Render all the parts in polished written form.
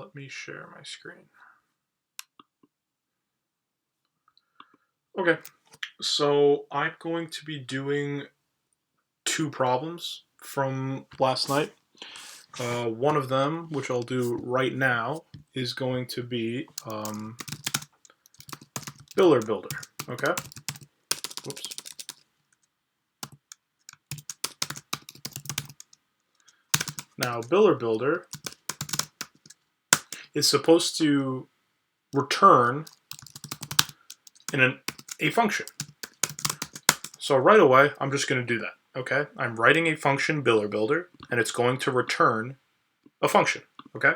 let me share my screen. Okay, so I'm going to be doing two problems from last night. One of them, which I'll do right now, is going to be Biller Builder. Okay. Whoops. Now, Biller Builder is supposed to return in a function. So right away, I'm just going to do that. Okay. I'm writing a function Biller Builder, and it's going to return a function. Okay.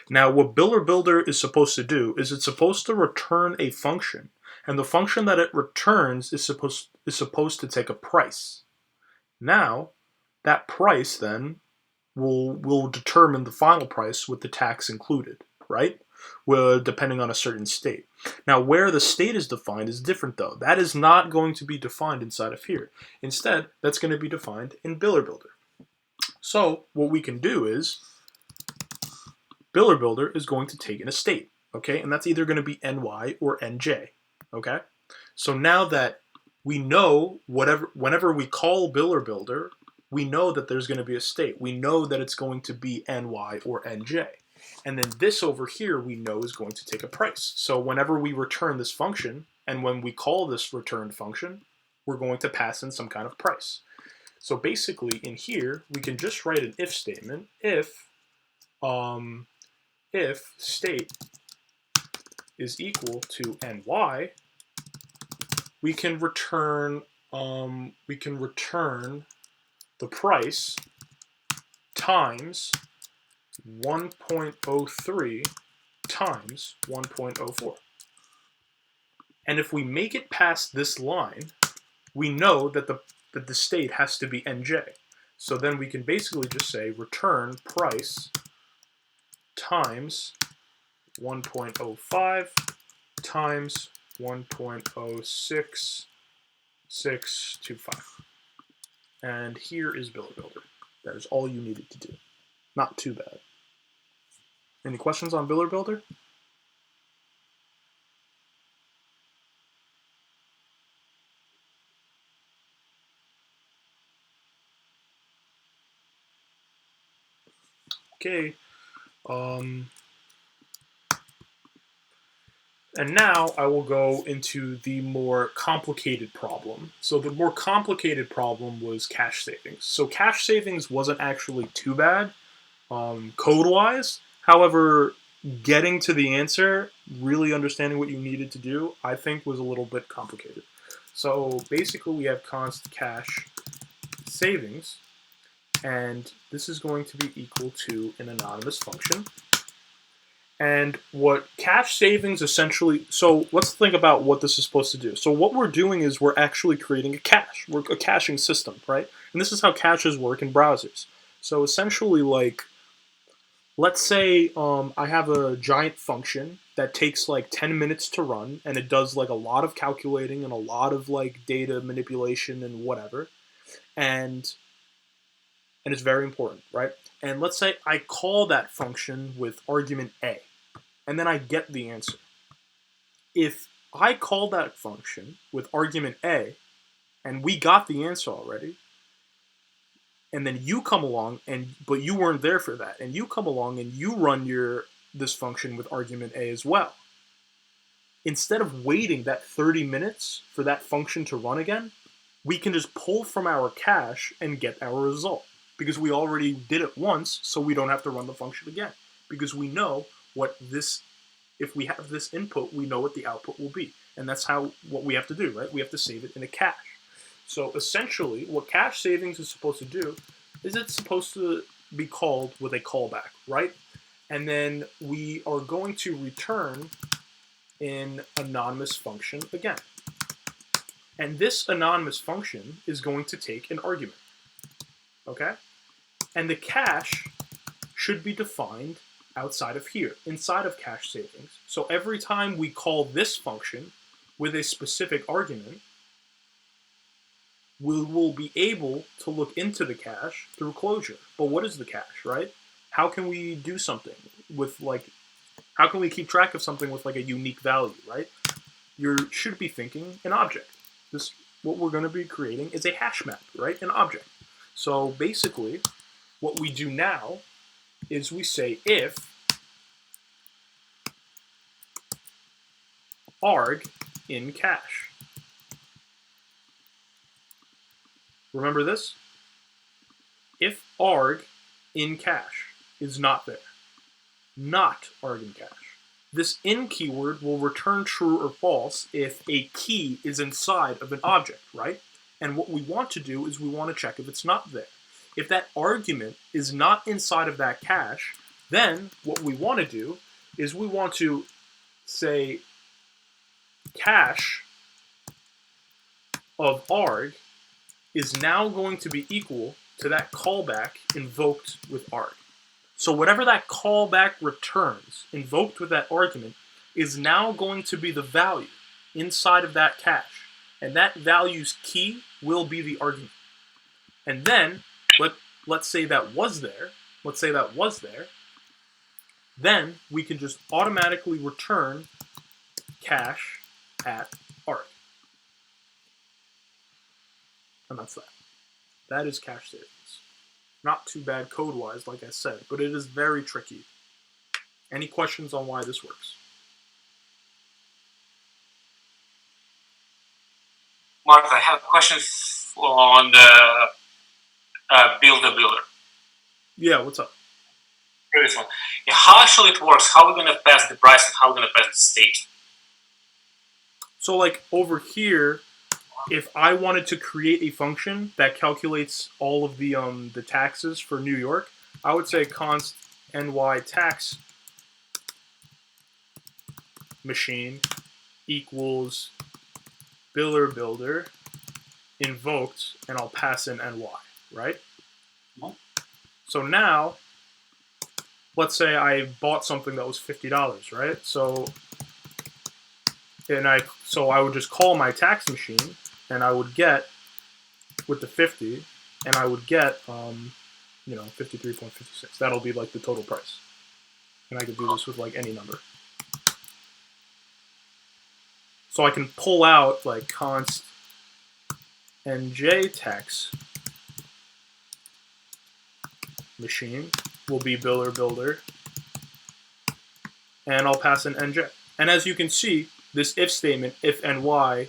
Now, what Biller Builder is supposed to do is it's supposed to return a function, and the function that it returns is supposed to take a price. Now, that price then will determine the final price with the tax included, right? Well, depending on a certain state. Now, where the state is defined is different, though. That is not going to be defined inside of here. Instead, that's going to be defined in Biller Builder. So, what we can do is Biller Builder is going to take in a state, okay? And that's either going to be ny or nj, okay? So now that we know whenever we call Biller Builder, we know that there's going to be a state. We know that it's going to be ny or nj. And then this over here we know is going to take a price. So whenever we return this function, and when we call this returned function, we're going to pass in some kind of price. So basically in here, we can just write an if statement. If state is equal to ny, we can return the price times 1.03 times 1.04. And if we make it past this line, we know that the state has to be nj. So then we can basically just say return price times 1.05 times 1.06625. And here is Biller Builder. That is all you needed to do. Not too bad. Any questions on Biller Builder? Okay. And now I will go into the more complicated problem. So the more complicated problem was cache savings. So cache savings wasn't actually too bad code-wise. However, getting to the answer, really understanding what you needed to do, I think was a little bit complicated. So basically we have const cache savings, and this is going to be equal to an anonymous function. And what cache savings essentially, so let's think about what this is supposed to do. So what we're doing is we're actually creating a cache. We're a caching system, right? And this is how caches work in browsers. So essentially, like, let's say I have a giant function that takes like 10 minutes to run, and it does like a lot of calculating and a lot of like data manipulation and whatever. And it's very important, right? And let's say I call that function with argument a, and then I get the answer. If I call that function with argument a, and we got the answer already, and then you come along, but you weren't there for that, and you come along and you run this function with argument a as well. Instead of waiting that 30 minutes for that function to run again, we can just pull from our cache and get our result. Because we already did it once, so we don't have to run the function again. Because we know if we have this input, we know what the output will be. And that's what we have to do, right? We have to save it in a cache. So essentially, what cache savings is supposed to do is it's supposed to be called with a callback, right? And then we are going to return an anonymous function again. And this anonymous function is going to take an argument. Okay? And the cache should be defined outside of here, inside of cache savings. So every time we call this function with a specific argument, we will be able to look into the cache through closure. But what is the cache, right? How can we do something with like How can we keep track of something with like a unique value, right? You should be thinking an object. What we're going to be creating is a hash map, right? An object. So basically, what we do now is we say if arg in cache. Remember this? If arg in cache is not there, not arg in cache. This in keyword will return true or false if a key is inside of an object, right? And what we want to do is we want to check if it's not there. If that argument is not inside of that cache, then what we want to do is we want to say cache of arg is now going to be equal to that callback invoked with arg. So whatever that callback returns, invoked with that argument, is now going to be the value inside of that cache. And that value's key will be the argument. And then, let's say that was there, then we can just automatically return cache at arg. And that's that. That is cache savings. Not too bad code-wise, like I said, but it is very tricky. Any questions on why this works? Mark, I have questions on the builder. Yeah, what's up? Previous one. Yeah, how actually it works? How are we going to pass the price and how are we going to pass the state? So like over here, if I wanted to create a function that calculates all of the taxes for New York, I would say const ny tax machine equals builder invoked, and I'll pass in ny, right? Mm-hmm. So now, let's say I bought something that was $50, right? So I would just call my tax machine, and I would get with the 50, and I would get 53.56. That'll be like the total price, and I could do this with like any number. So I can pull out like const nj tax machine will be builder, and I'll pass in nj. And as you can see, this if statement, if ny,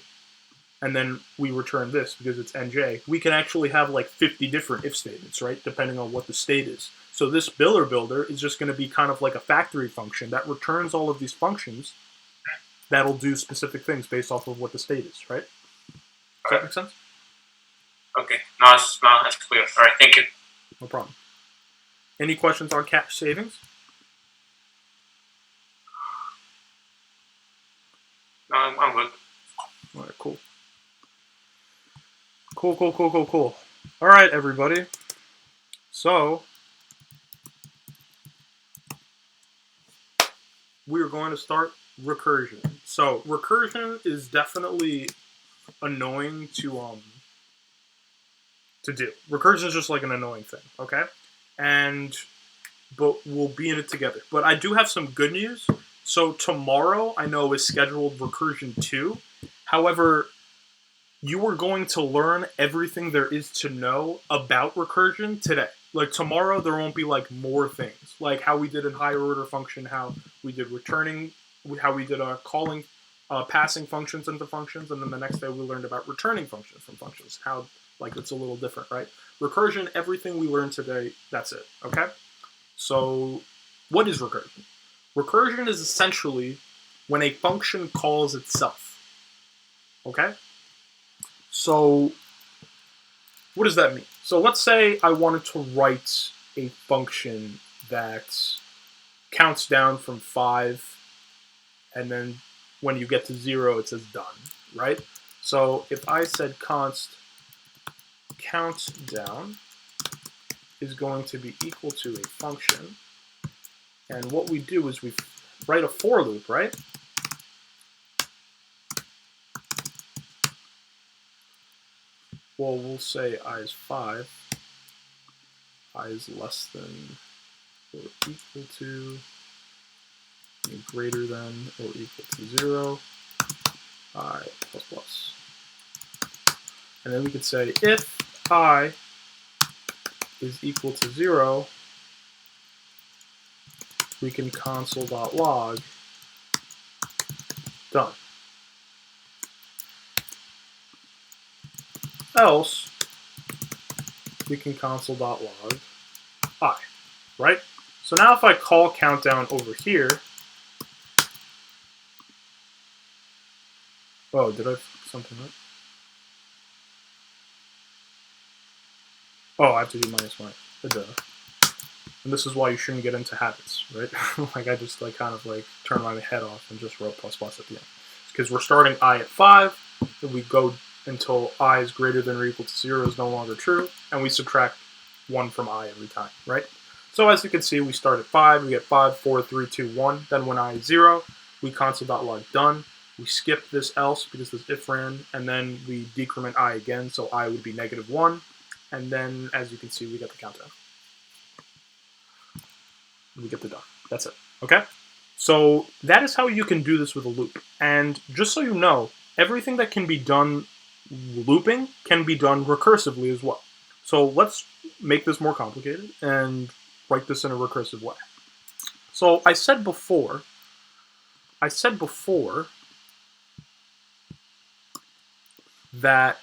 and then we return this because it's nj, we can actually have like 50 different if statements, right? Depending on what the state is. So this builder is just going to be kind of like a factory function that returns all of these functions that'll do specific things based off of what the state is, right? Does that make sense? Okay, now it's clear. All right, thank you. No problem. Any questions on cache savings? No, I'm good. All right, cool. Cool. All right, everybody. So we're going to start recursion. So recursion is definitely annoying to do. Recursion is just like an annoying thing, okay? But we'll be in it together. But I do have some good news. So tomorrow, I know, is scheduled Recursion 2. However, you are going to learn everything there is to know about recursion today. Like tomorrow, there won't be like more things. Like how we did in higher order function, how we did returning, how we did calling, passing functions into functions, and then the next day we learned about returning functions from functions. How like it's a little different, right? Recursion, everything we learned today, that's it, okay? So what is recursion? Recursion is essentially when a function calls itself, okay? So what does that mean? So let's say I wanted to write a function that counts down from 5, and then when you get to 0, it says done, right? So if I said const count down is going to be equal to a function, and what we do is we write a for loop, right? Well, we'll say I is 5, I is less than or equal to greater than or equal to 0, I plus plus. And then we could say if I is equal to 0, we can console.log, done. Else, we can console.log I, right? So now if I call countdown over here, oh, did I something right? Oh, I have to do minus one. And this is why you shouldn't get into habits, right? Like I just like kind of like turn my head off and just wrote plus plus at the end. Because we're starting I at 5, and we go until I is greater than or equal to 0 is no longer true, and we subtract 1 from I every time, right? So as you can see, we start at 5, we get 5, 4, 3, 2, 1. Then when I is 0, we console.log done. We skip this else because this if ran, and then we decrement I again, so I would be negative 1. And then, as you can see, we get the countdown. We get the done. That's it. Okay? So that is how you can do this with a loop. And just so you know, everything that can be done looping can be done recursively as well. So let's make this more complicated and write this in a recursive way. So I said before that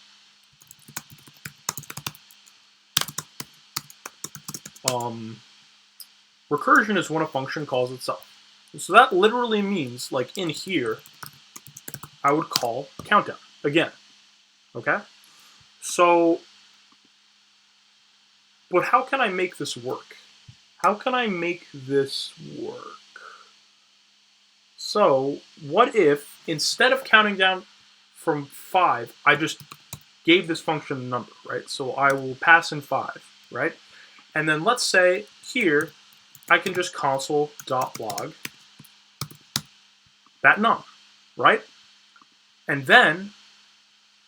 recursion is when a function calls itself. So that literally means, like in here, I would call countdown again. Okay? So, but how can I make this work? How can I make this work? So, what if, instead of counting down from 5, I just gave this function a number, right? So I will pass in 5, right? And then let's say here, I can just console.log that num, right? And then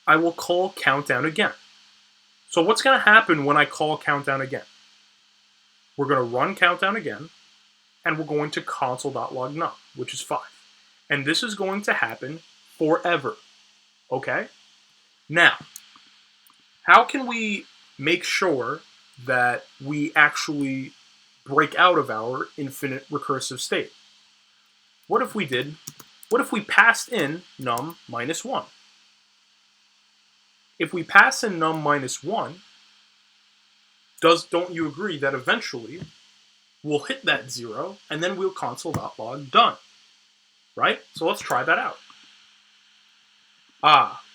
I will call countdown again. So what's going to happen when I call countdown again? We're going to run countdown again, and we're going to console.log num, which is 5. And this is going to happen forever, okay? Now, how can we make sure that we actually break out of our infinite recursive state? What if we passed in num minus 1? If we pass in num minus 1, don't you agree that eventually we'll hit that 0, and then we'll console.log done, right? So let's try that out.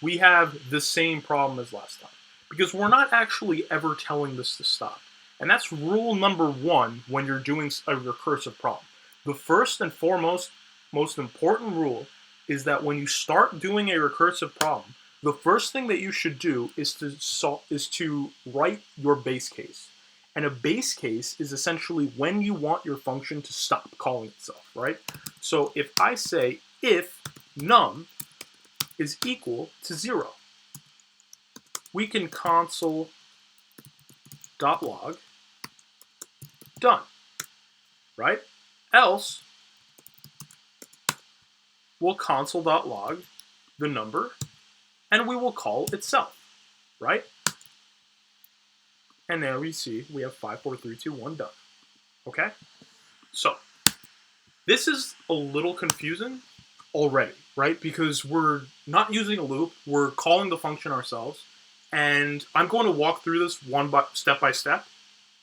We have the same problem as last time, because we're not actually ever telling this to stop. And that's rule number 1 when you're doing a recursive problem. The first and foremost, most important rule is that when you start doing a recursive problem, the first thing that you should do is to write your base case. And a base case is essentially when you want your function to stop calling itself, right? So if I say if num is equal to 0, we can console.log done, right? Else, we'll console.log the number, and we will call itself, right? And there we see we have 5, 4, 3, 2, 1 done. Okay? So, this is a little confusing already, right? Because we're not using a loop, we're calling the function ourselves, and I'm going to walk through this step by step,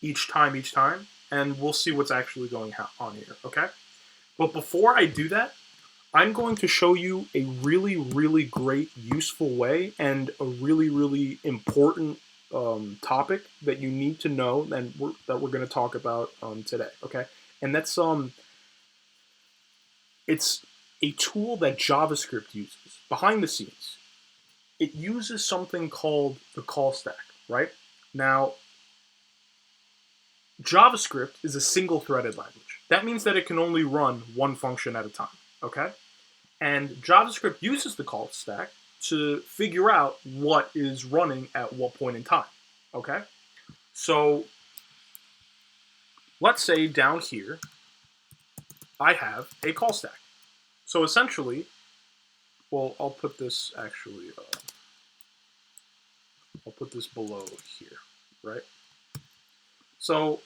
each time, and we'll see what's actually going on here, okay? But before I do that, I'm going to show you a really, really great, useful way and a really, really important topic that you need to know and that we're going to talk about today, okay? And that's it's a tool that JavaScript uses behind the scenes. It uses something called the call stack, right? Now, JavaScript is a single-threaded language. That means that it can only run one function at a time, okay? And JavaScript uses the call stack to figure out what is running at what point in time, okay? So let's say down here, I have a call stack. So essentially, well, I'll put this actually, I'll put this below here, right? So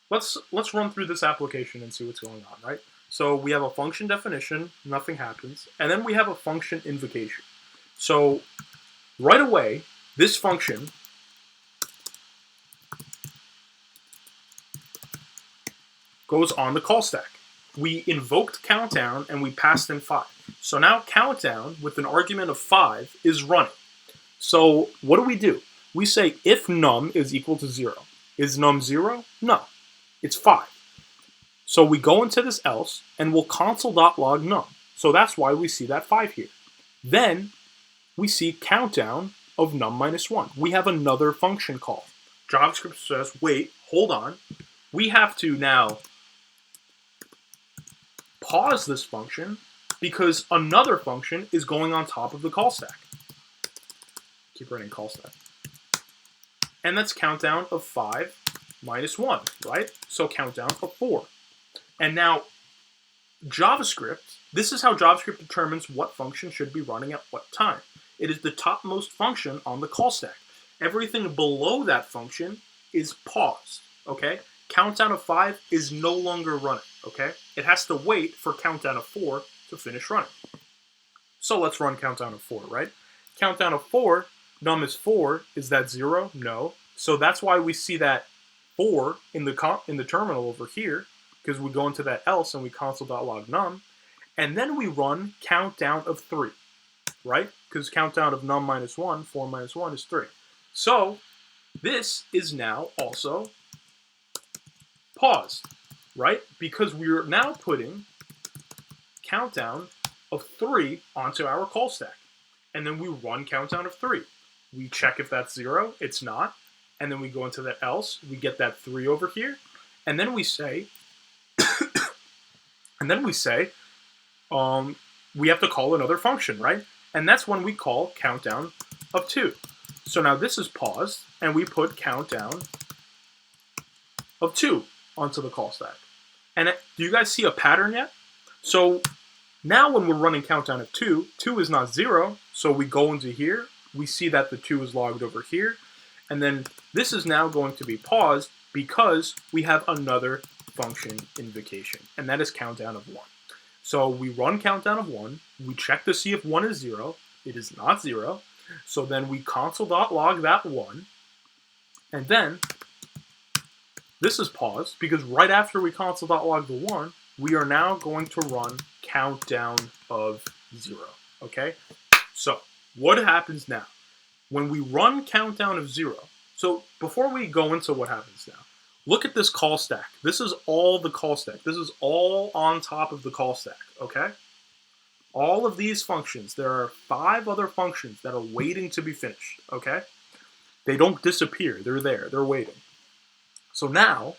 let's run through this application and see what's going on, right? So we have a function definition, nothing happens, and then we have a function invocation. So right away, this function goes on the call stack. We invoked countdown and we passed in 5. So now countdown with an argument of 5 is running. So what do? We say if num is equal to 0. Is num 0? No, it's 5. So we go into this else and we'll console.log num. So that's why we see that 5 here. Then we see countdown of num minus 1. We have another function call. JavaScript says, wait, hold on. We have to now pause this function because another function is going on top of the call stack. Keep writing call stack. And that's countdown of 5 minus 1, right? So countdown of 4. And now JavaScript, this is how JavaScript determines what function should be running at what time. It is the topmost function on the call stack. Everything below that function is paused, okay? Countdown of 5 is no longer running, okay? It has to wait for countdown of 4 to finish running. So let's run countdown of 4, right? Countdown of 4, num is 4. Is that 0? No. So that's why we see that 4 in the terminal over here, because we go into that else and we console.log num, and then we run countdown of 3, right? Because countdown of num minus 1, 4 minus 1 is 3. So this is now also paused, right? Because we're now putting countdown of 3 onto our call stack. And then we run countdown of 3. We check if that's 0, it's not. And then we go into that else, we get that 3 over here. And then we say, we have to call another function, right? And that's when we call countdown of 2. So now this is paused, and we put countdown of 2 onto the call stack. And do you guys see a pattern yet? So now when we're running countdown of 2, 2 is not 0, so we go into here, we see that the 2 is logged over here, and then this is now going to be paused because we have another function invocation, and that is countdown of 1. So we run countdown of 1, we check to see if 1 is 0, it is not 0, so then we console.log that 1, and then this is paused because right after we console.log the 1, we are now going to run countdown of 0, okay? So what happens now? When we run countdown of 0, so before we go into what happens now, look at this call stack. This is all the call stack. This is all on top of the call stack, okay? All of these functions, there are 5 other functions that are waiting to be finished, okay? They don't disappear. They're there. They're waiting. So now,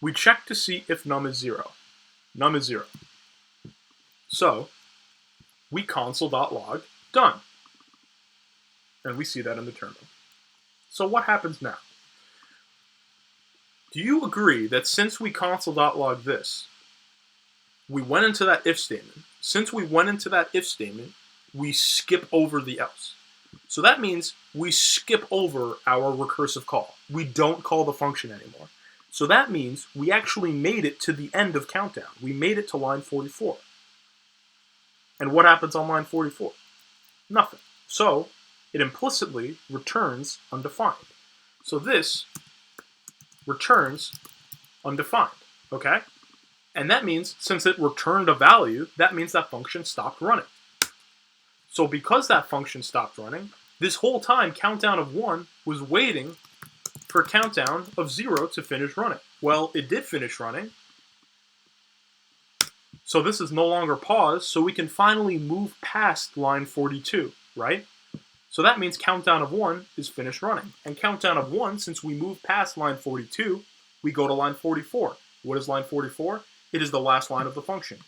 we check to see if num is 0. Num is 0. So, we console.log done. And we see that in the terminal. So what happens now? Do you agree that since we console.log this, we went into that if statement. Since we went into that if statement, we skip over the else. So that means we skip over our recursive call. We don't call the function anymore. So that means we actually made it to the end of countdown. We made it to line 44. And what happens on line 44? Nothing. So it implicitly returns undefined. So this returns undefined, okay? And that means since it returned a value, that means that function stopped running. So because that function stopped running, this whole time countdown of 1 was waiting for countdown of 0 to finish running. Well, it did finish running. So this is no longer paused, so we can finally move past line 42, right? So that means countdown of 1 is finished running. And countdown of 1, since we move past line 42, we go to line 44. What is line 44? It is the last line of the function.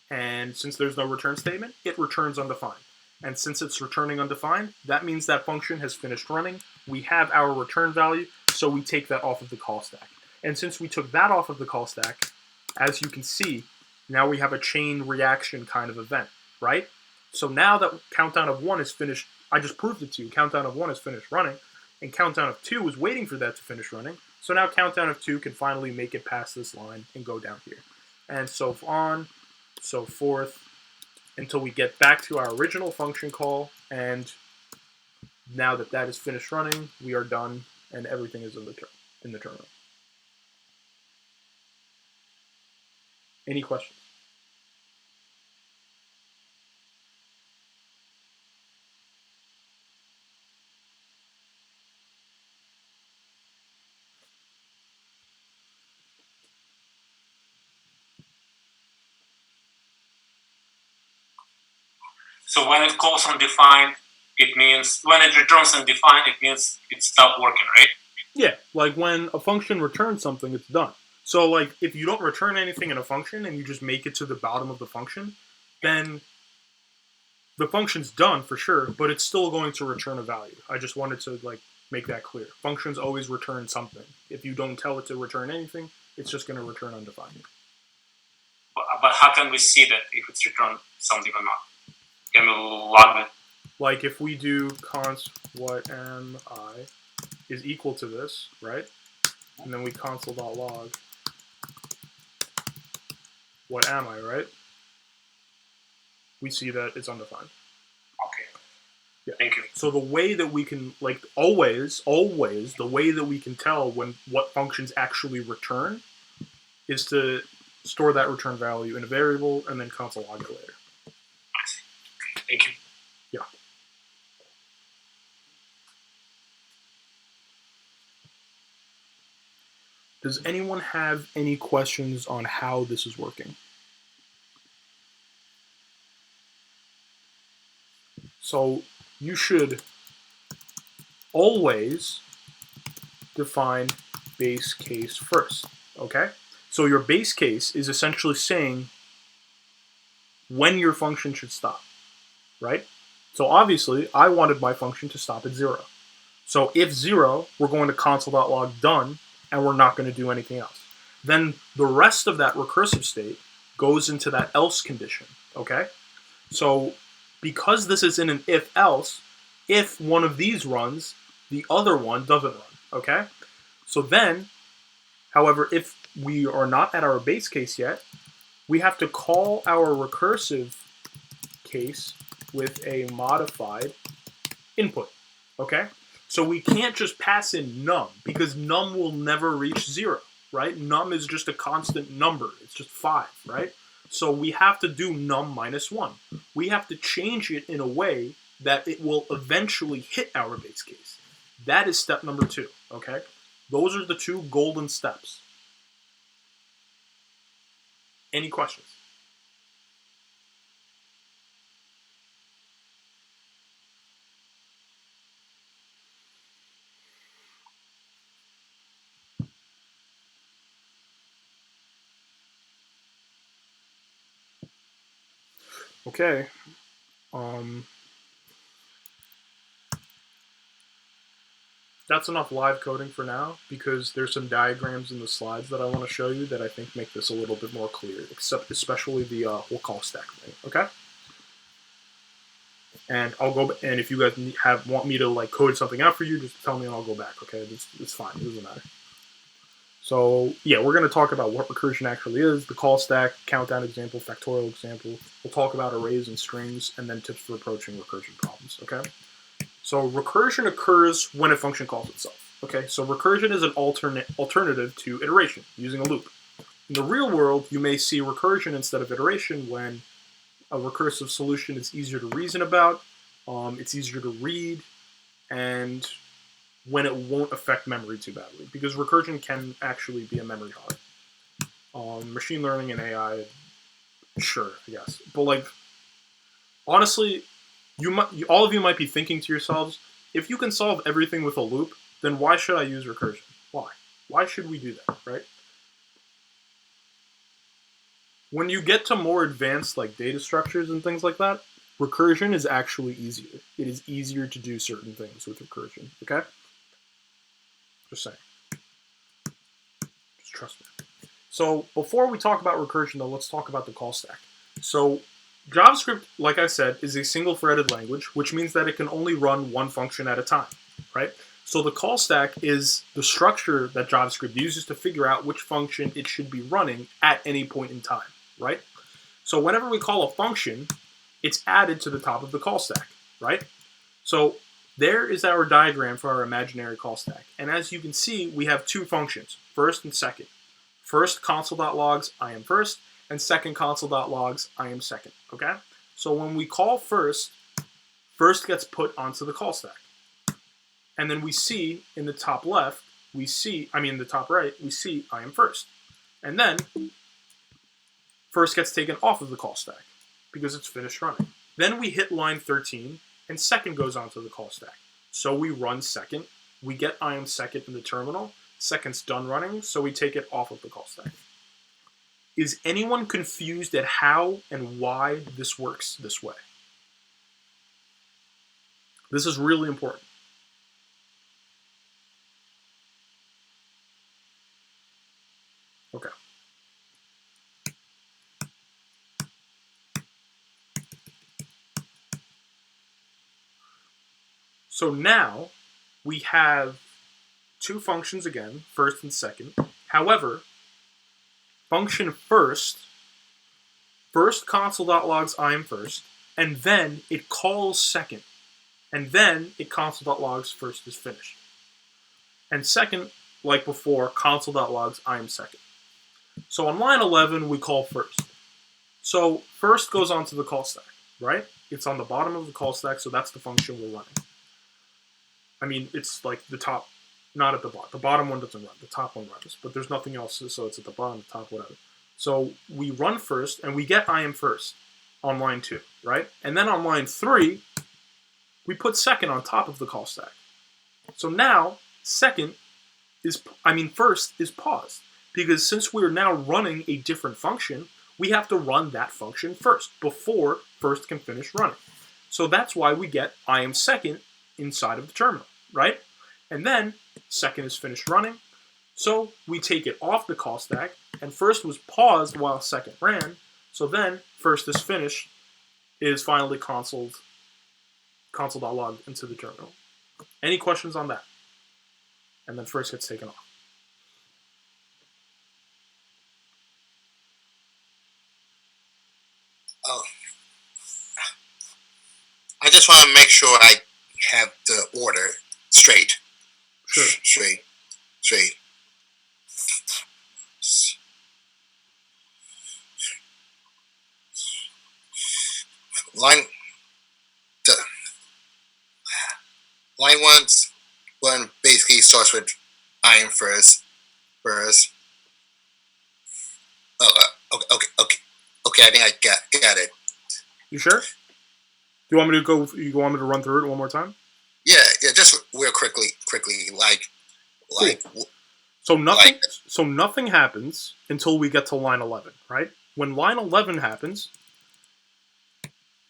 And since there's no return statement, it returns undefined. And since it's returning undefined, that means that function has finished running. We have our return value, so we take that off of the call stack. And since we took that off of the call stack, as you can see, Now we have a chain reaction kind of event, right? So now that countdown of 1 is finished, I just proved it to you. Countdown of 1 is finished running, and countdown of 2 is waiting for that to finish running. So now countdown of 2 can finally make it past this line and go down here. And so on, so forth, until we get back to our original function call. And now that that is finished running, we are done, and everything is in the terminal. Any questions? So when it calls undefined, it means when it returns undefined, it means it stopped working, right? Yeah, like when a function returns something, it's done. So like if you don't return anything in a function and you just make it to the bottom of the function, then the function's done for sure, but it's still going to return a value. I just wanted to like make that clear. Functions always return something. If you don't tell it to return anything, it's just going to return undefined. But how can we see that if it's returned something or not? Can we log it? Like if we do const what am I is equal to this, right? And then we console.log what am I, right? We see that it's undefined. Okay. Yeah. Thank you. So the way that we can, like always, the way that we can tell when what functions actually return is to store that return value in a variable and then console log it later. I see. Okay. Thank you. Yeah. Does anyone have any questions on how this is working? So you should always define base case first, okay? So your base case is essentially saying when your function should stop, right? So obviously, I wanted my function to stop at 0. So if 0, we're going to console.log done, and we're not going to do anything else. Then the rest of that recursive state goes into that else condition, okay? So because this is in an if-else, if one of these runs, the other one doesn't run, okay? So then, however, if we are not at our base case yet, we have to call our recursive case with a modified input, okay? So we can't just pass in num, because num will never reach 0, right? Num is just a constant number. It's just 5, right? So we have to do num minus 1. We have to change it in a way that it will eventually hit our base case. That is step number 2, okay? Those are the 2 golden steps. Any questions? Okay. That's enough live coding for now, because there's some diagrams in the slides that I want to show you that I think make this a little bit more clear, especially the whole call stack thing, okay? And I'll go, and if you guys want me to like code something out for you, just tell me and I'll go back, okay? It's fine, it doesn't matter. So yeah, we're going to talk about what recursion actually is, the call stack, countdown example, factorial example. We'll talk about arrays and strings, and then tips for approaching recursion problems, okay? So recursion occurs when a function calls itself. Okay, so recursion is an alternative to iteration, using a loop. In the real world, you may see recursion instead of iteration when a recursive solution is easier to reason about, it's easier to read, and when it won't affect memory too badly, because recursion can actually be a memory hog. Machine learning and AI, sure, I guess. But like, honestly, all of you might be thinking to yourselves, if you can solve everything with a loop, then why should I use recursion? Why? Why should we do that, right? When you get to more advanced like data structures and things like that, recursion is actually easier. It is easier to do certain things with recursion, okay? Just saying. Just trust me. So before we talk about recursion, though, let's talk about the call stack. So JavaScript, like I said, is a single-threaded language, which means that it can only run one function at a time, right? So the call stack is the structure that JavaScript uses to figure out which function it should be running at any point in time, right? So whenever we call a function, it's added to the top of the call stack, right? So there is our diagram for our imaginary call stack. And as you can see, we have two functions, first and second. First console.logs, I am first, and second console.logs, I am second, okay? So when we call first, first gets put onto the call stack. And then we see in the top left, in the top right, we see I am first. And then first gets taken off of the call stack because it's finished running. Then we hit line 13, and second goes onto the call stack. So we run second, we get I am second in the terminal, second's done running, so we take it off of the call stack. Is anyone confused at how and why this works this way? This is really important. Okay. So now we have two functions again, first and second. However, function first console.logs I am first, and then it calls second, and then it console.logs first is finished. And second, like before, console.logs I am second. So on line 11, we call first. So first goes onto the call stack, right? It's on the bottom of the call stack, so that's the function we're running. I mean, it's like the top, not at the bottom. The bottom one doesn't run. The top one runs, but there's nothing else, so it's at the bottom, the top, whatever. So we run first, and we get I am first on line 2, right? And then on line 3, we put second on top of the call stack. So now first is paused, because since we're now running a different function, we have to run that function first before first can finish running. So that's why we get I am second inside of the terminal, right? And then second is finished running, so we take it off the call stack, and first was paused while second ran, so then first is finished is finally console.log into the terminal. Any questions on that? And then first gets taken off. Oh, I just want to make sure I have the order straight. Sure. Straight. Line 1 basically starts with I am first. Okay. I think I got it. You sure? Do you want me to go? You want me to run through it one more time? Yeah. Just real quickly. Cool. So nothing happens until we get to line 11, right? When line 11 happens,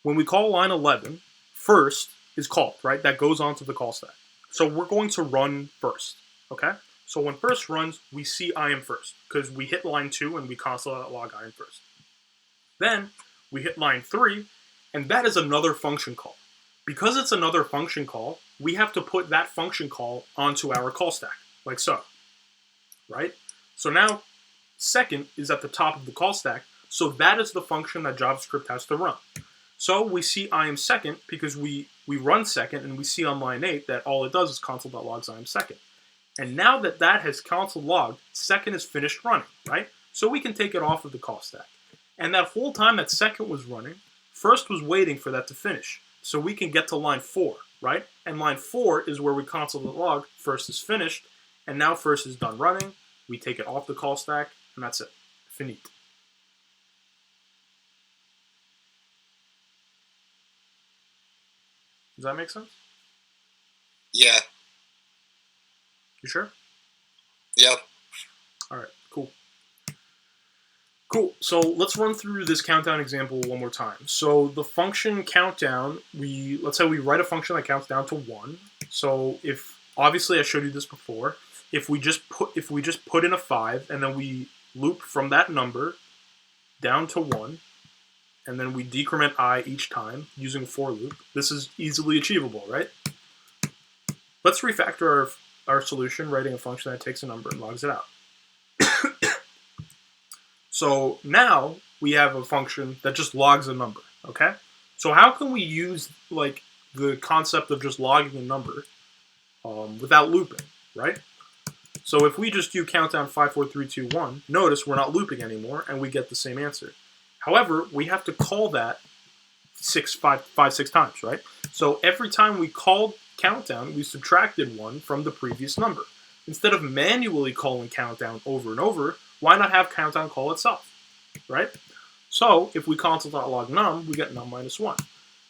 when we call line 11, first is called, right? That goes onto the call stack. So we're going to run first, okay? So when first runs, we see I am first, because we hit line 2 and we console.log I am first. Then we hit line 3, and that is another function call. Because it's another function call, we have to put that function call onto our call stack, like so, right? So now second is at the top of the call stack, so that is the function that JavaScript has to run. So we see I am second because we run second, and we see on line 8 that all it does is console.logs I am second. And now that that has console logged, second is finished running, right? So we can take it off of the call stack. And that whole time that second was running, first was waiting for that to finish. So we can get to line 4, right? And line 4 is where we console.log first is finished, and now first is done running. We take it off the call stack, and that's it. Finite. Does that make sense? Yeah. You sure? Yep. All right, cool. Cool, so let's run through this countdown example one more time. So the function countdown, let's say we write a function that counts down to 1. So if, obviously I showed you this before, if we just put in a 5 and then we loop from that number down to 1, and then we decrement I each time using a for loop. This is easily achievable, right? Let's refactor our solution, writing a function that takes a number and logs it out. So now we have a function that just logs a number, okay? So how can we use like the concept of just logging a number without looping, right? So if we just do countdown 5, 4, 3, 2, 1, notice we're not looping anymore and we get the same answer. However, we have to call that 6 times, right? So every time we called countdown, we subtracted 1 from the previous number. Instead of manually calling countdown over and over, why not have countdown call itself, right? So if we console.log num, we get num minus 1.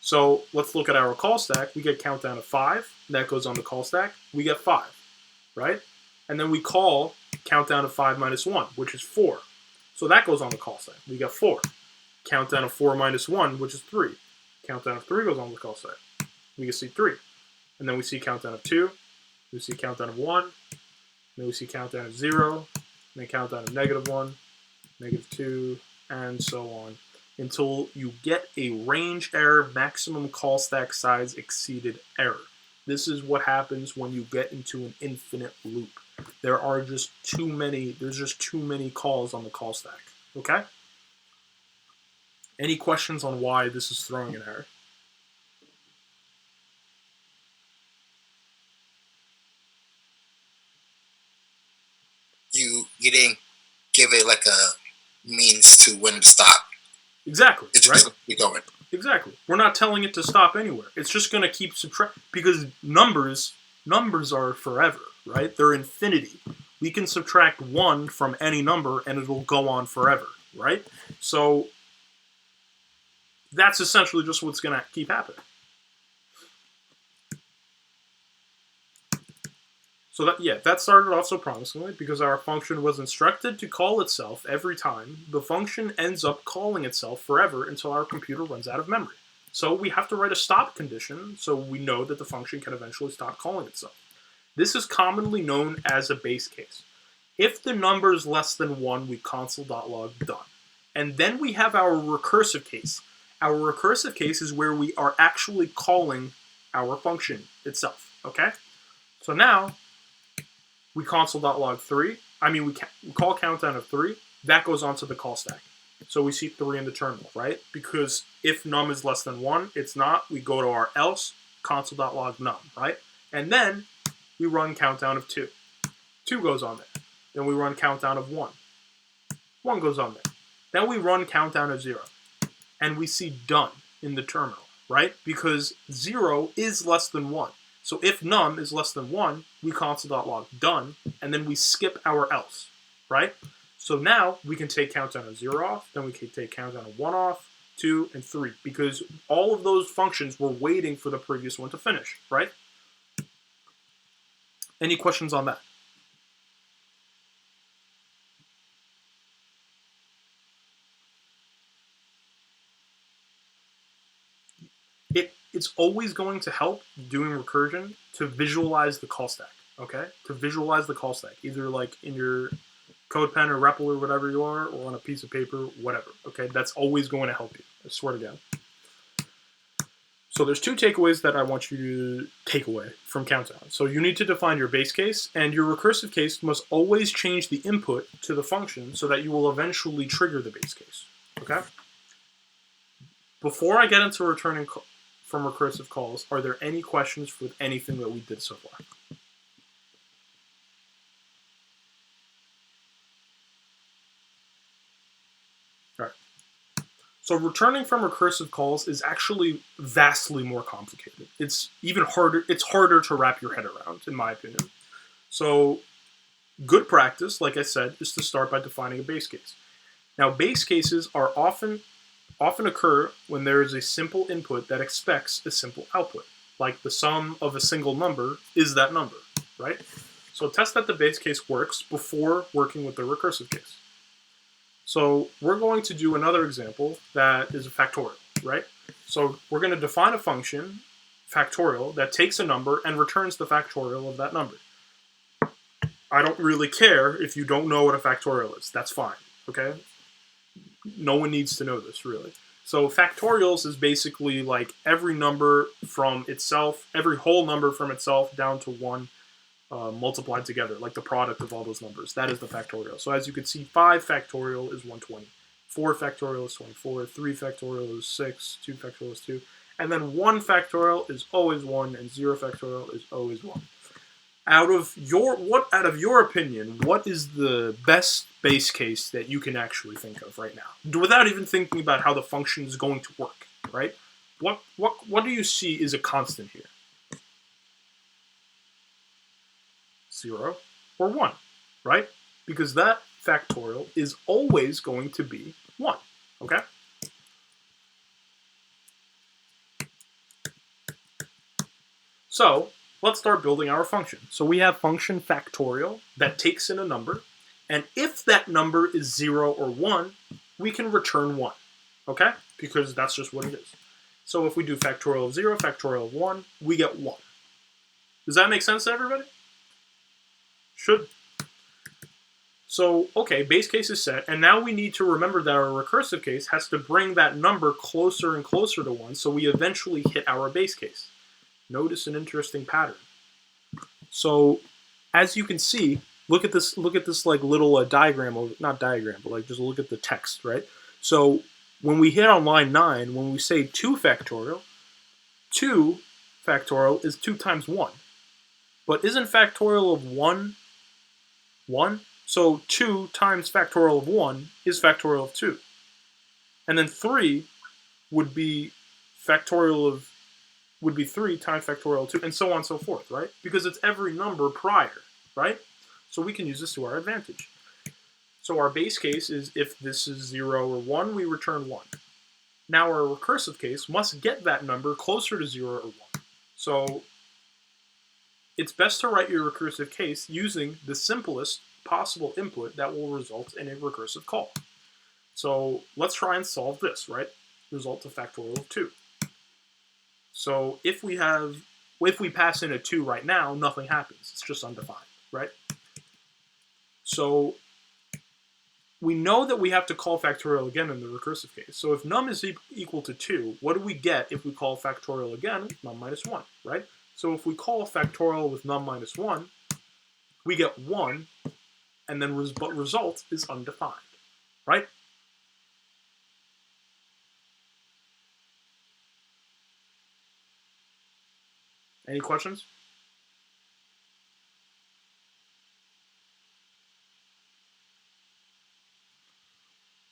So let's look at our call stack. We get countdown of 5. That goes on the call stack. We get 5, right? And then we call countdown of 5 minus 1, which is 4. So that goes on the call stack. We get 4. Countdown of 4 minus 1, which is 3. Countdown of 3 goes on the call stack. We can see 3. And then we see countdown of 2. We see countdown of 1. Then we see countdown of 0. And then countdown of -1, -2, and so on, until you get a range error maximum call stack size exceeded error. This is what happens when you get into an infinite loop. There's just too many calls on the call stack, okay? Any questions on why this is throwing an error? You didn't give it like a means to when to stop. Exactly, It's right? just keep going. Exactly. We're not telling it to stop anywhere. It's just going to keep subtracting, because numbers are forever, right? They're infinity. We can subtract 1 from any number and it'll go on forever, right? So that's essentially just what's going to keep happening. So that started off so promisingly because our function was instructed to call itself every time. The function ends up calling itself forever until our computer runs out of memory. So we have to write a stop condition so we know that the function can eventually stop calling itself. This is commonly known as a base case. If the number is less than 1, we console.log done. And then we have our recursive case. Our recursive case is where we are actually calling our function itself, okay? So now we console.log 3. We call countdown of 3. That goes onto the call stack. So we see 3 in the terminal, right? Because if num is less than 1, it's not. We go to our else, console.log num, right? And then we run countdown of 2. 2 goes on there. Then we run countdown of 1. 1 goes on there. Then we run countdown of 0. And we see done in the terminal, right? Because 0 is less than 1. So if num is less than 1, we console.log done, and then we skip our else, right? So now we can take countdown of 0 off, then we can take countdown of 1 off, 2, and 3, because all of those functions were waiting for the previous one to finish, right? Any questions on that? It's always going to help doing recursion to visualize the call stack, okay? To visualize the call stack, either like in your CodePen or REPL or whatever you are, or on a piece of paper, whatever, okay? That's always going to help you, I swear to God. So there's 2 takeaways that I want you to take away from Countdown. So you need to define your base case, and your recursive case must always change the input to the function so that you will eventually trigger the base case, okay? Before I get into returning from recursive calls, are there any questions with anything that we did so far? All right. So returning from recursive calls is actually vastly more complicated. It's even harder. It's harder to wrap your head around, in my opinion. So good practice, like I said, is to start by defining a base case. Now, base cases are often occur when there is a simple input that expects a simple output, like the sum of a single number is that number, right? So test that the base case works before working with the recursive case. So we're going to do another example that is a factorial, right? So we're going to define a function, factorial, that takes a number and returns the factorial of that number. I don't really care if you don't know what a factorial is. That's fine, okay? No one needs to know this, really. So factorials is basically like every number from itself, every whole number from itself down to 1 multiplied together, like the product of all those numbers. That is the factorial. So as you can see, 5 factorial is 120. 4 factorial is 24. 3 factorial is 6. 2 factorial is 2. And then 1 factorial is always 1, and 0 factorial is always 1. Out of your opinion, what is the best base case that you can actually think of right now, without even thinking about how the function is going to work, right? What do you see is a constant here? 0 or 1, right? Because that factorial is always going to be 1, okay? So let's start building our function. So we have function factorial that takes in a number, and if that number is 0 or 1, we can return 1, okay? Because that's just what it is. So if we do factorial of 0, factorial of 1, we get 1. Does that make sense to everybody? Should. So, okay, base case is set, and now we need to remember that our recursive case has to bring that number closer and closer to 1, so we eventually hit our base case. Notice an interesting pattern. So, as you can see, look at this like little diagram, or not diagram, but like just look at the text, right? So, when we hit on line 9, when we say 2 factorial is 2 times 1. But isn't factorial of 1 1? So 2 times factorial of 1 is factorial of 2. And then 3 would be 3 times factorial of 2, and so on and so forth, right? Because it's every number prior, right? So we can use this to our advantage. So our base case is if this is 0 or 1, we return 1. Now our recursive case must get that number closer to 0 or 1. So it's best to write your recursive case using the simplest possible input that will result in a recursive call. So let's try and solve this, right? Result of factorial of 2. So if we pass in a 2 right now, nothing happens. It's just undefined, right? So we know that we have to call factorial again in the recursive case. So if num is equal to 2, what do we get if we call factorial again with num minus 1, right? So if we call factorial with num minus 1, we get 1, and then result is undefined, right? Any questions?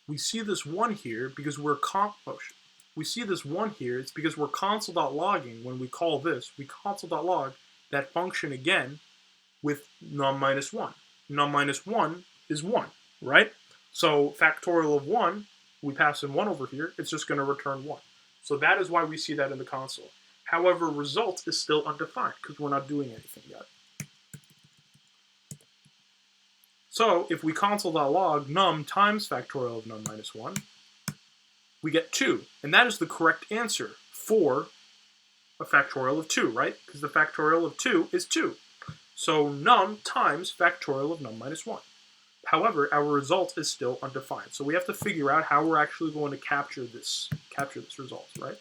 We see this 1 here because we're we see this 1 here, it's because we're console.logging. When we call this, we console.log that function again with num minus 1. Num minus 1 is 1, right? So factorial of 1, we pass in 1 over here, it's just going to return 1. So that is why we see that in the console. However, result is still undefined because we're not doing anything yet. So if we console.log num times factorial of num minus 1, we get 2. And that is the correct answer for a factorial of 2, right? Because the factorial of 2 is 2. So num times factorial of num minus 1. However, our result is still undefined. So we have to figure out how we're actually going to capture this result, right?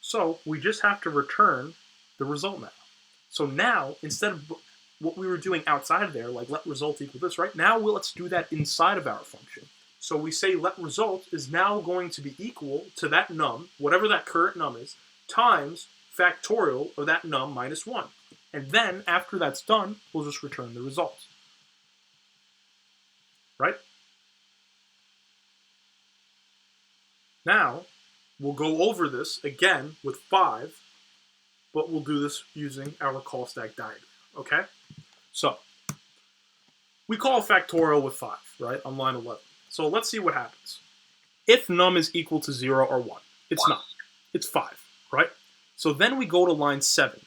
So we just have to return the result now. So now, instead of what we were doing outside of there, like let result equal this, right? Now let's do that inside of our function. So we say let result is now going to be equal to that num, whatever that current num is, times factorial of that num minus 1. And then, after that's done, we'll just return the result. Right? Now, we'll go over this again with 5, but we'll do this using our call stack diagram. Okay? So, we call factorial with 5, right, on line 11. So let's see what happens. If num is equal to 0 or 1, it's not. It's 5, right? So then we go to line 7.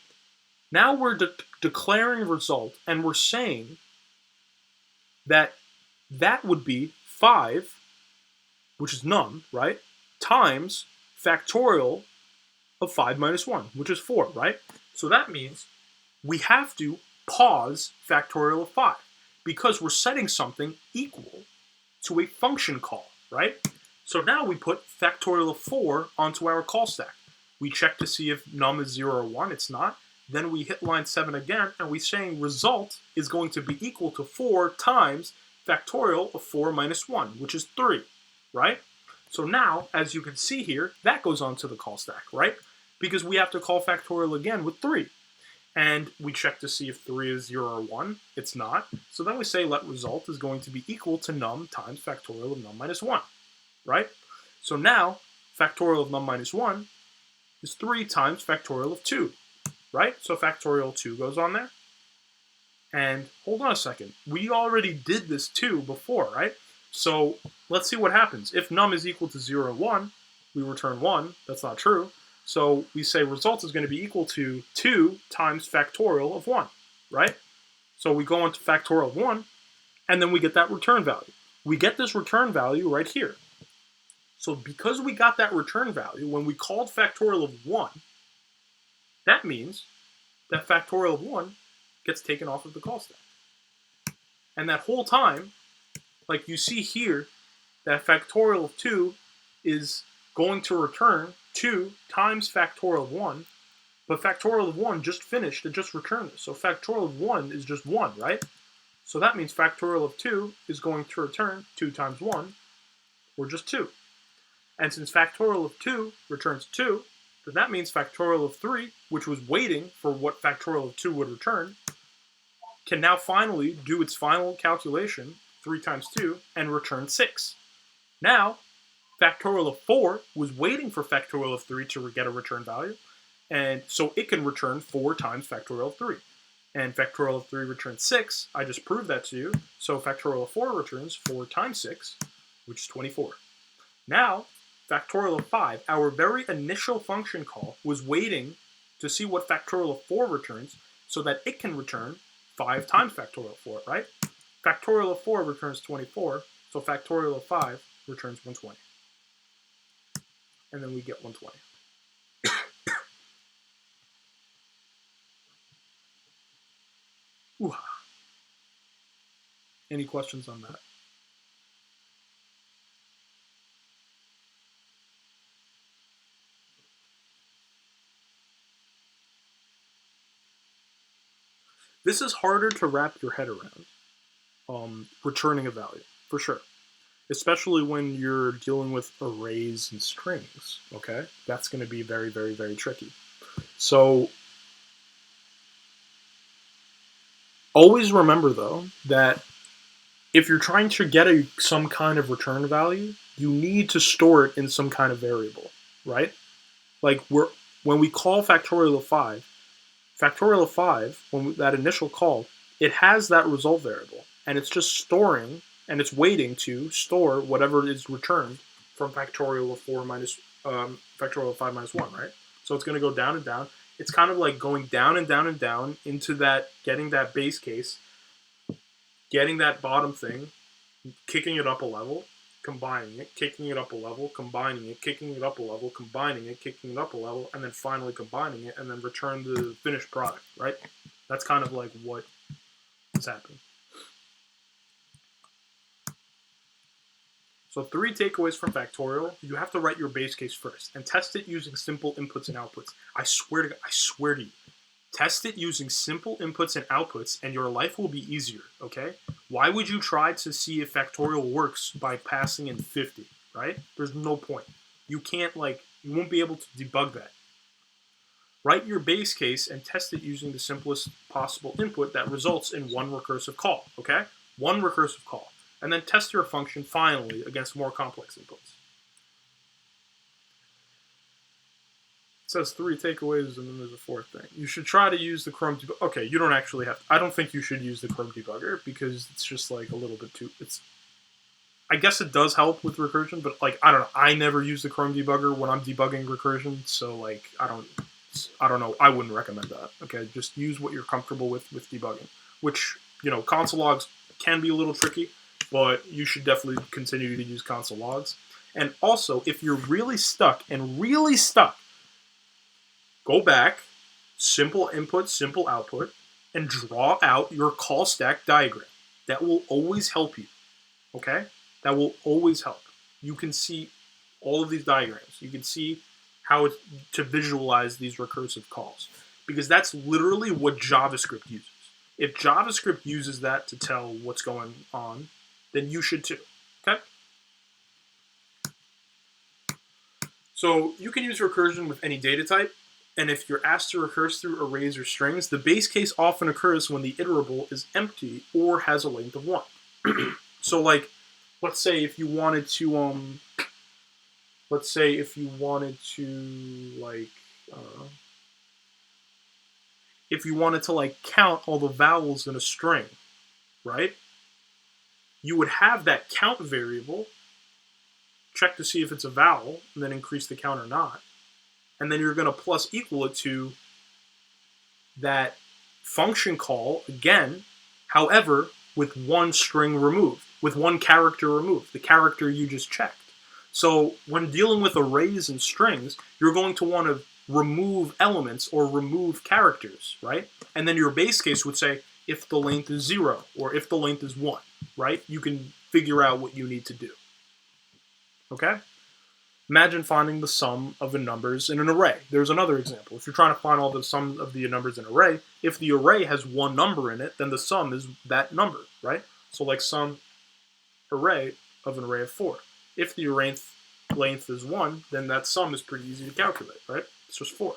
Now we're declaring result, and we're saying that that would be 5, which is num, right, times factorial of 5 minus 1, which is 4, right? So that means we have to pause factorial of 5 because we're setting something equal to a function call, right? So now we put factorial of 4 onto our call stack. We check to see if num is 0 or 1. It's not. Then we hit line 7 again, and we're saying result is going to be equal to 4 times factorial of 4 minus 1, which is 3, right? So now, as you can see here, that goes onto the call stack, right? Because we have to call factorial again with 3. And we check to see if 3 is 0 or 1. It's not. So then we say let result is going to be equal to num times factorial of num minus 1, right? So now, factorial of num minus 1 is 3 times factorial of 2, right? So factorial of 2 goes on there. And hold on a second. We already did this 2 before, right? So let's see what happens. If num is equal to 0 or 1, we return 1. That's not true. So we say result is going to be equal to 2 times factorial of 1, right? So we go into factorial of 1, and then we get that return value. We get this return value right here. So because we got that return value, when we called factorial of 1, that means that factorial of 1 gets taken off of the call stack. And that whole time, like you see here, that factorial of 2 is going to return 2 times factorial of 1, but factorial of 1 just finished, it just returned this. So factorial of 1 is just 1, right? So that means factorial of 2 is going to return 2 times 1, or just 2. And since factorial of 2 returns 2, then that means factorial of 3, which was waiting for what factorial of 2 would return, can now finally do its final calculation, 3 times 2, and return 6. Now, factorial of 4 was waiting for factorial of 3 to get a return value, and so it can return 4 times factorial of 3. And factorial of 3 returns 6. I just proved that to you. So factorial of 4 returns 4 times 6, which is 24. Now, factorial of 5, our very initial function call, was waiting to see what factorial of 4 returns so that it can return 5 times factorial of 4, right? Factorial of 4 returns 24, so factorial of 5 returns 120. And then we get 120. Ooh. Any questions on that? This is harder to wrap your head around, returning a value, for sure. Especially when you're dealing with arrays and strings, okay? That's going to be very, very, very tricky. So always remember, though, that if you're trying to get some kind of return value, you need to store it in some kind of variable, right? Like when we call factorial of 5, that initial call, it has that result variable, and it's just storing, and it's waiting to store whatever is returned from factorial of 4 minus factorial of 5 minus 1, right? So it's going to go down and down. It's kind of like going down and down and down into that, getting that base case, getting that bottom thing, kicking it up a level, combining it, kicking it up a level, combining it, kicking it up a level, combining it, kicking it up a level, and then finally combining it, and then return the finished product, right? That's kind of like what is happening. So 3 takeaways from factorial. You have to write your base case first and test it using simple inputs and outputs. I swear to you. Test it using simple inputs and outputs, and your life will be easier, okay? Why would you try to see if factorial works by passing in 50, right? There's no point. You can't, you won't be able to debug that. Write your base case and test it using the simplest possible input that results in one recursive call, okay? One recursive call. And then test your function finally against more complex inputs. It says 3 takeaways, and then there's a 4th thing. You should try to use the Chrome debugger. Okay, you don't actually have. I don't think you should use the Chrome debugger because it's just like a little bit too. I guess it does help with recursion, but I don't know. I never use the Chrome debugger when I'm debugging recursion, so I don't know. I wouldn't recommend that. Okay, just use what you're comfortable with debugging. Which console logs can be a little tricky, but you should definitely continue to use console logs. And also, if you're really stuck, go back simple input, simple output, and draw out your call stack diagram. That will always help you, okay? That will always help. You can see all of these diagrams. You can see how to visualize these recursive calls, because that's literally what JavaScript uses. If JavaScript uses that to tell what's going on, then you should too, okay? So you can use recursion with any data type, and if you're asked to recurse through arrays or strings, the base case often occurs when the iterable is empty or has a length of 1. So like, let's say if you wanted to, if you wanted to like count all the vowels in a string, right? You would have that count variable, check to see if it's a vowel, and then increase the count or not. And then you're going to plus equal it to that function call again, however, with one string removed, with one character removed, the character you just checked. So when dealing with arrays and strings, you're going to want to remove elements or remove characters, right? And then your base case would say if the length is 0 or if the length is 1, right? You can figure out what you need to do. Okay? Imagine finding the sum of the numbers in an array. There's another example. If you're trying to find all the sum of the numbers in an array, if the array has one number in it, then the sum is that number, right? So like sum array of an array of 4. If the array length is 1, then that sum is pretty easy to calculate, right? It's just 4.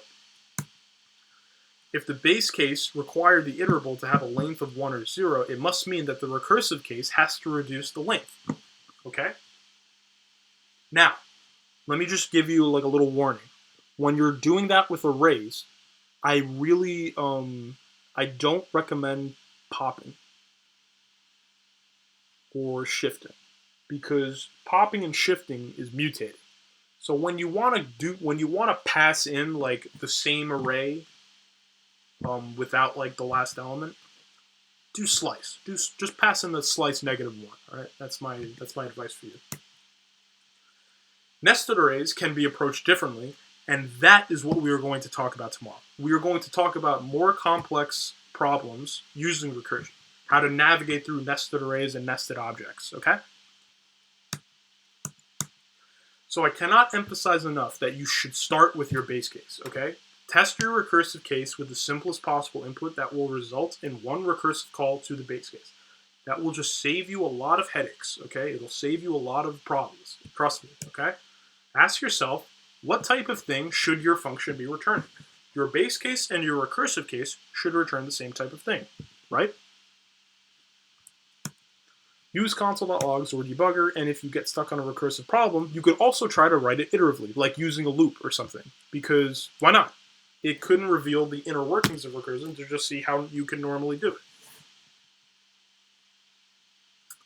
If the base case required the iterable to have a length of 1 or 0, it must mean that the recursive case has to reduce the length, okay? Now, let me just give you like a little warning. When you're doing that with arrays, I really, I don't recommend popping or shifting, because popping and shifting is mutating. So when you want to pass in like the same array without like the last element, do slice. Just pass in the slice -1. All right, that's my advice for you. Nested arrays can be approached differently, and that is what we are going to talk about tomorrow. We are going to talk about more complex problems using recursion, how to navigate through nested arrays and nested objects, okay? So I cannot emphasize enough that you should start with your base case, okay? Test your recursive case with the simplest possible input that will result in one recursive call to the base case. That will just save you a lot of headaches, okay? It'll save you a lot of problems, trust me, okay? Ask yourself, what type of thing should your function be returning? Your base case and your recursive case should return the same type of thing, right? Use console.logs or debugger, and if you get stuck on a recursive problem, you could also try to write it iteratively, like using a loop or something, because why not? It couldn't reveal the inner workings of recursion to just see how you can normally do it.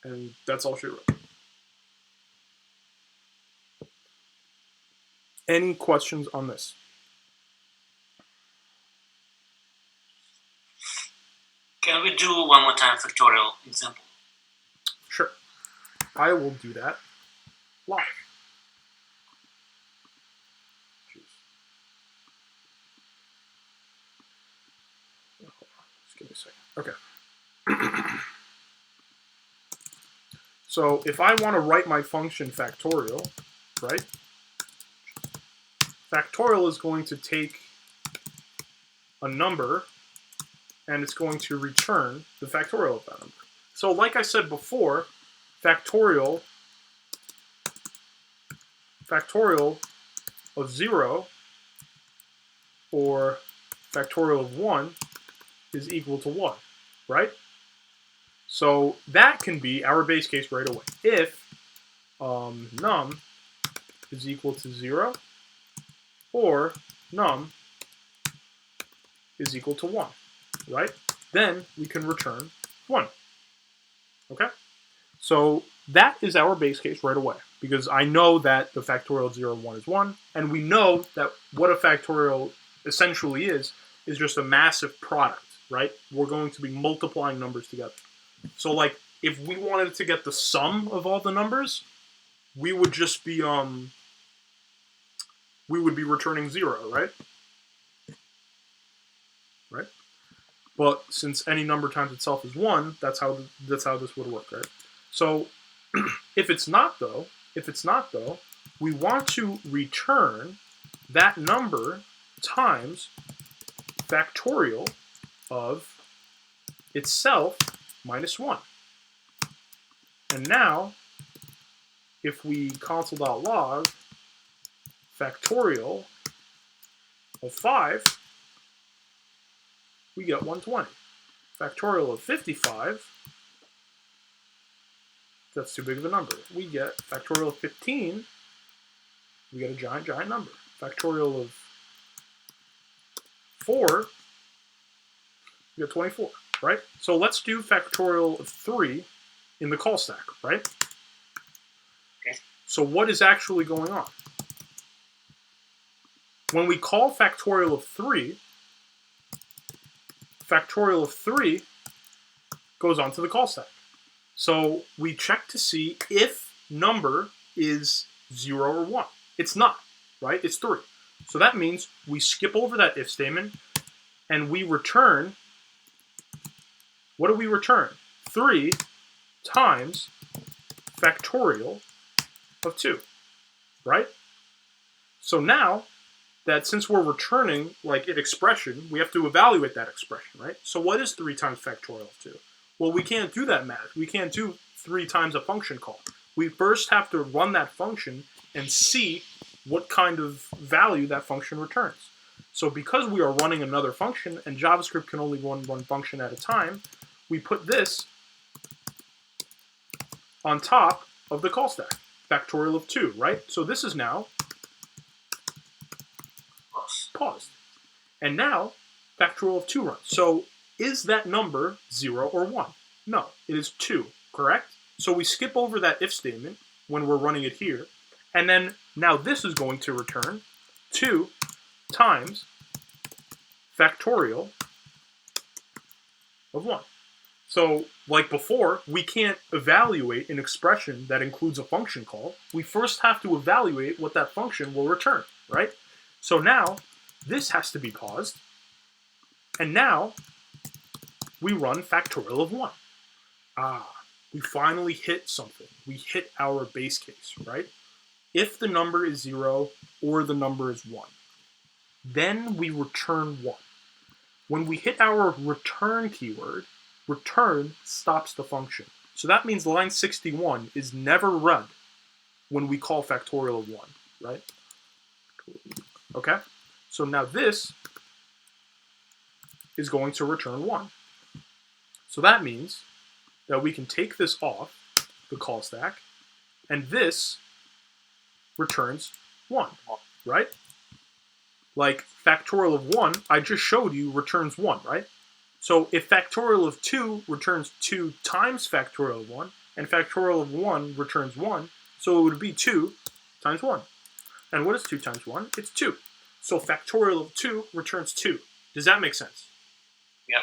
And that's all she wrote. Any questions on this? Can we do one more time factorial example? Sure. I will do that live. Jeez. Hold on. Just give me a second. Okay. So if I want to write my function factorial, right? Factorial is going to take a number and it's going to return the factorial of that number. So like I said before, factorial of 0 or factorial of 1 is equal to 1, right? So that can be our base case right away. If num is equal to 0 or num is equal to 1, right? Then we can return 1. Okay? So that is our base case right away, because I know that the factorial of 0 and 1 is 1, and we know that what a factorial essentially is just a massive product, right? We're going to be multiplying numbers together. So like, if we wanted to get the sum of all the numbers, we would just be returning 0, right? But since any number times itself is 1, that's how this would work, right? So if it's not though, we want to return that number times factorial of itself minus 1. And now, if we console.log factorial of 5, we get 120. Factorial of 55, that's too big of a number. We get factorial of 15, we get a giant, giant number. Factorial of 4, we get 24, right? So let's do factorial of 3 in the call stack, right? Okay. So what is actually going on? When we call factorial of 3 goes onto the call stack. So we check to see if number is 0 or 1. It's not, right? It's 3. So that means we skip over that if statement and we return, what do we return? 3 times factorial of 2, right? So now that since we're returning like an expression, we have to evaluate that expression, right? So what is 3 times factorial of 2? Well, we can't do that math. We can't do 3 times a function call. We first have to run that function and see what kind of value that function returns. So because we are running another function and JavaScript can only run one function at a time, we put this on top of the call stack, factorial of 2, right? So this is now paused. And now factorial of 2 runs. So is that number 0 or 1? No, it is 2, correct? So we skip over that if statement when we're running it here. And then now this is going to return 2 times factorial of 1. So like before, we can't evaluate an expression that includes a function call. We first have to evaluate what that function will return, right? So now this has to be paused. And now we run factorial of 1. We finally hit something. We hit our base case, right? If the number is 0 or the number is 1, then we return 1. When we hit our return keyword, return stops the function. So that means line 61 is never read when we call factorial of 1, right? Okay? So now this is going to return 1. So that means that we can take this off the call stack, and this returns 1, right? Like factorial of 1, I just showed you returns 1, right? So if factorial of 2 returns 2 times factorial of 1, and factorial of 1 returns 1, so it would be 2 times 1. And what is 2 times 1? It's 2. So factorial of 2 returns 2. Does that make sense? Yeah.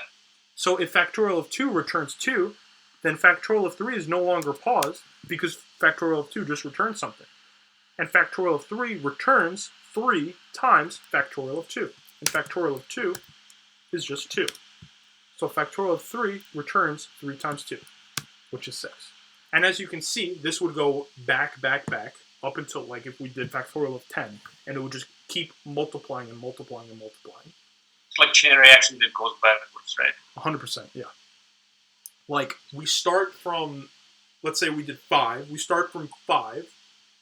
So if factorial of 2 returns 2, then factorial of 3 is no longer paused because factorial of 2 just returns something. And factorial of 3 returns 3 times factorial of 2. And factorial of 2 is just 2. So factorial of 3 returns 3 times 2, which is 6. And as you can see, this would go back, up until like if we did factorial of 10, and it would just keep multiplying and multiplying and multiplying. It's like chain reaction that goes backwards, right? 100%, yeah. Like we start from, let's say we did 5, we start from 5,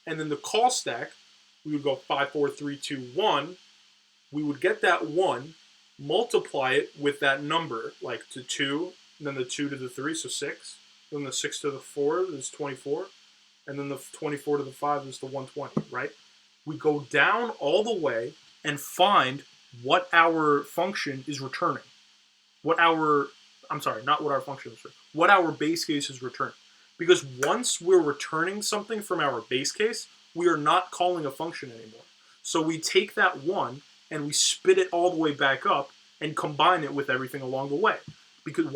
and then the call stack, we would go 5, 4, 3, 2, 1. We would get that 1, multiply it with that number, like to 2, and then the 2 to the 3, so 6. Then the 6 to the 4 is 24. And then the 24 to the 5 is the 120, right? We go down all the way and find what our function is returning. What our base case is returning. Because once we're returning something from our base case, we are not calling a function anymore. So we take that 1 and we spit it all the way back up and combine it with everything along the way. Because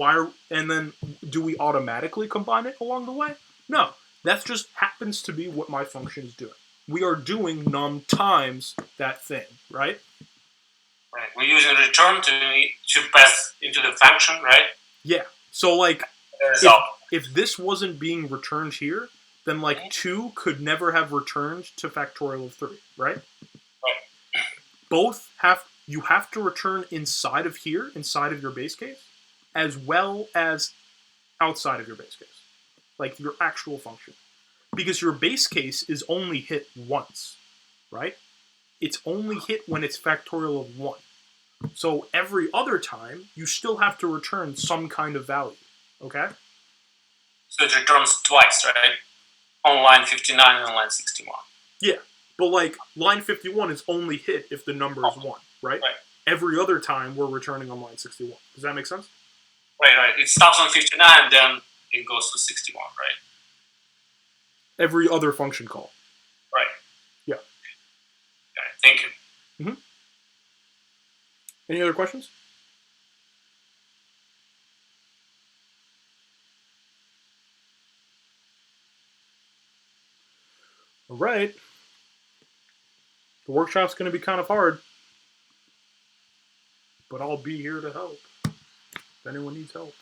and then do we automatically combine it along the way? No, that just happens to be what my function is doing. We are doing num times that thing, right? Right. we're using return to pass into the function, right? Yeah. So like, The result. if this wasn't being returned here, then like 2 could never have returned to factorial of 3, right? Right. You have to return inside of here, inside of your base case, as well as outside of your base case, like your actual function. Because your base case is only hit once, right? It's only hit when it's factorial of 1. So every other time, you still have to return some kind of value, okay? So it returns twice, right? On line 59 and line 61. Yeah, but like line 51 is only hit if the number is 1, right? Right. Every other time, we're returning on line 61. Does that make sense? Right. It stops on 59, then it goes to 61, right? Every other function call. Right. Yeah. Okay, thank you. Any other questions? All right. The workshop's going to be kind of hard, but I'll be here to help if anyone needs help.